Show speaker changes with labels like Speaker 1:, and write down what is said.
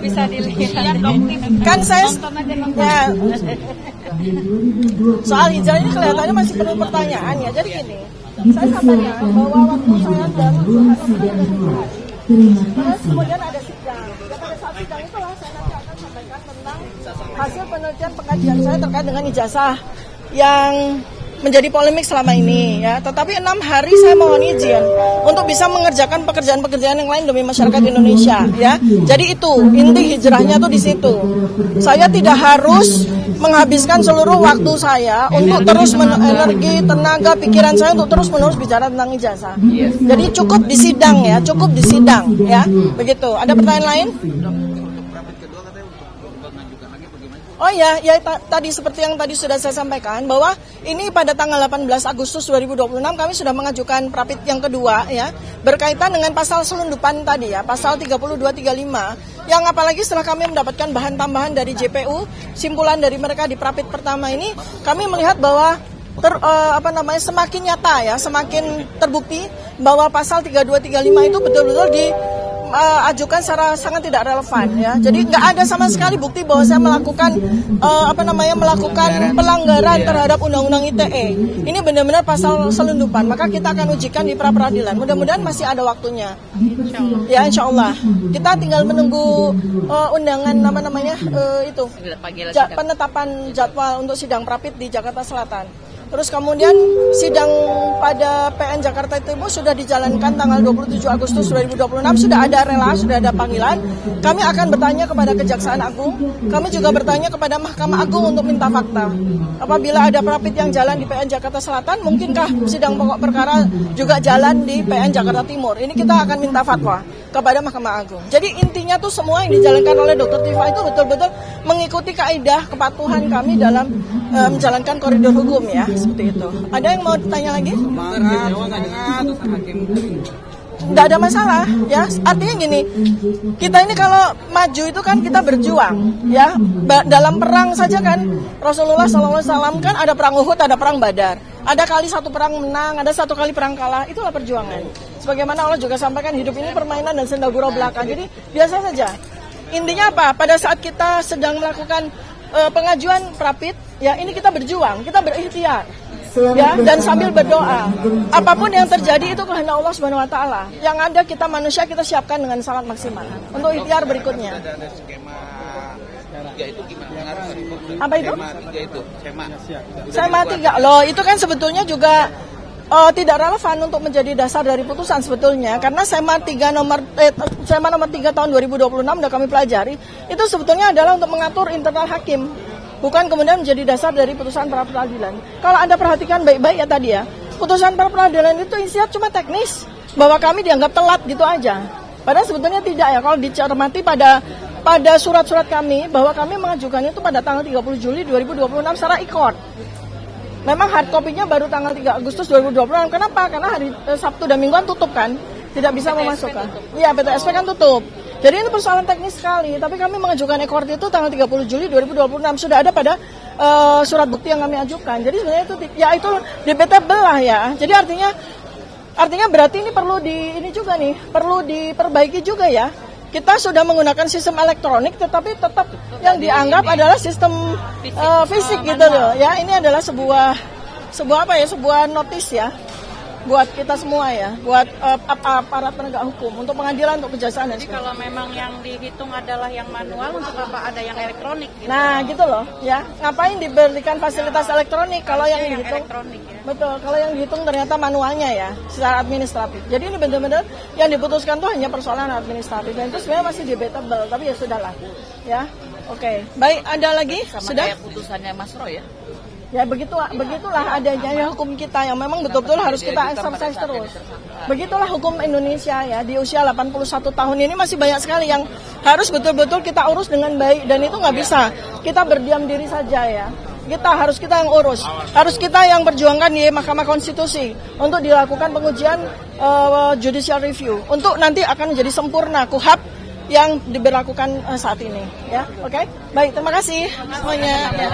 Speaker 1: Bisa dilihat.
Speaker 2: Kan saya ya, soal hijrah ini kelihatannya masih perlu pertanyaan ya. Jadi gini, saya sampaikan bahwa waktu saya dan terus kemudian ada sidang. Dan pada saat sidang itulah saya nanti akan sampaikan tentang hasil penelitian pengkajian saya terkait dengan ijazah yang menjadi polemik selama ini ya. Tetapi 6 hari saya mohon izin untuk bisa mengerjakan pekerjaan-pekerjaan yang lain demi masyarakat Indonesia ya. Jadi itu inti hijrahnya tuh di situ. Saya tidak harus menghabiskan seluruh waktu saya untuk terus energi, tenaga, pikiran saya untuk terus-menerus bicara tentang ijazah. Jadi cukup di sidang ya, cukup di sidang ya. Begitu. Ada pertanyaan lain? Oh ya, tadi seperti yang tadi sudah saya sampaikan bahwa ini pada tanggal 18 Agustus 2026 kami sudah mengajukan prapit yang kedua ya, berkaitan dengan pasal selundupan tadi ya, pasal 3235 yang apalagi setelah kami mendapatkan bahan tambahan dari JPU, simpulan dari mereka di prapit pertama ini, kami melihat bahwa semakin nyata ya, semakin terbukti bahwa pasal 3235 itu betul-betul ajukan secara sangat tidak relevan ya. Jadi nggak ada sama sekali bukti bahwa saya melakukan melakukan pelanggaran terhadap undang-undang ITE. Ini benar-benar pasal selundupan. Maka kita akan ujikan di pra peradilan. Mudah-mudahan masih ada waktunya. Ya insya Allah. Kita tinggal menunggu undangan penetapan jadwal untuk sidang prapit di Jakarta Selatan. Terus kemudian sidang pada PN Jakarta Timur sudah dijalankan tanggal 27 Agustus 2026, sudah ada sudah ada panggilan. Kami akan bertanya kepada Kejaksaan Agung, kami juga bertanya kepada Mahkamah Agung untuk minta fakta. Apabila ada prapit yang jalan di PN Jakarta Selatan, mungkinkah sidang pokok perkara juga jalan di PN Jakarta Timur? Ini kita akan minta fatwa kepada Mahkamah Agung. Jadi intinya tuh semua yang dijalankan oleh Dr. Tifa itu betul-betul mengikuti kaidah kepatuhan kami dalam menjalankan koridor hukum ya. Seperti itu. Ada yang mau tanya lagi? Tidak ada masalah ya. Artinya gini, kita ini kalau maju itu kan kita berjuang ya. Dalam perang saja kan Rasulullah SAW kan ada perang Uhud, ada perang Badar. Ada kali satu perang menang, ada satu kali perang kalah. Itulah perjuangan. Sebagaimana Allah juga sampaikan, hidup ini permainan dan senda gurau belaka. Jadi biasa saja. Intinya apa? Pada saat kita sedang melakukan pengajuan prapit, ya ini kita berjuang, kita berikhtiar, ya, dan sambil berdoa. Apapun yang terjadi itu kehendak Allah Subhanahu Wa Taala. Yang ada kita manusia kita siapkan dengan sangat maksimal untuk ikhtiar berikutnya. Apa itu? Skema 3 loh, itu kan sebetulnya juga tidak relevan untuk menjadi dasar dari putusan sebetulnya, karena skema nomor 3 tahun 2026 sudah kami pelajari, itu sebetulnya adalah untuk mengatur internal hakim, bukan kemudian menjadi dasar dari putusan pra peradilan. Kalau Anda perhatikan baik-baik ya tadi ya, putusan pra peradilan itu isinya cuma teknis, bahwa kami dianggap telat gitu aja. Padahal sebetulnya tidak ya, kalau dicermati pada surat-surat kami, bahwa kami mengajukan itu pada tanggal 30 Juli 2026 secara e-court. Memang hard copy-nya baru tanggal 3 Agustus 2026. Kenapa? Karena hari Sabtu dan Mingguan tutup kan. Tidak bisa memasukkan. Iya, PTSP kan tutup. Jadi ini persoalan teknis sekali. Tapi kami mengajukan e-court itu tanggal 30 Juli 2026. Sudah ada pada surat bukti yang kami ajukan. Jadi sebenarnya itu debatable lah ya. Jadi artinya berarti ini perlu diperbaiki juga ya. Kita sudah menggunakan sistem elektronik, tetapi tetap yang dianggap adalah sistem fisik gitu loh. Ya, ini adalah sebuah notis ya buat kita semua ya, buat aparat penegak hukum, untuk pengadilan, untuk kejaksaan.
Speaker 1: Jadi kalau memang yang dihitung adalah yang manual, untuk apa ada yang elektronik gitu?
Speaker 2: Nah gitu loh ya, ngapain diberikan fasilitas elektronik kalau yang dihitung
Speaker 1: elektronik ya?
Speaker 2: Betul, kalau yang dihitung ternyata manualnya ya, secara administratif. Jadi ini benar-benar yang diputuskan tuh hanya persoalan administratif, dan itu sebenarnya masih debatable, tapi ya sudahlah ya. Oke. Baik, ada lagi?
Speaker 1: Sama
Speaker 2: sudah
Speaker 1: kayak putusannya Mas Roy ya?
Speaker 2: Ya begitulah adanya ya hukum kita yang memang betul-betul harus kita exercise terus. Begitulah hukum Indonesia ya, di usia 81 tahun ini masih banyak sekali yang harus betul-betul kita urus dengan baik, dan itu nggak bisa kita berdiam diri saja ya. Kita yang urus, harus kita yang perjuangkan di Mahkamah Konstitusi untuk dilakukan pengujian judicial review, untuk nanti akan menjadi sempurna KUHAP yang diberlakukan saat ini ya. Oke? Baik, terima kasih semuanya ya.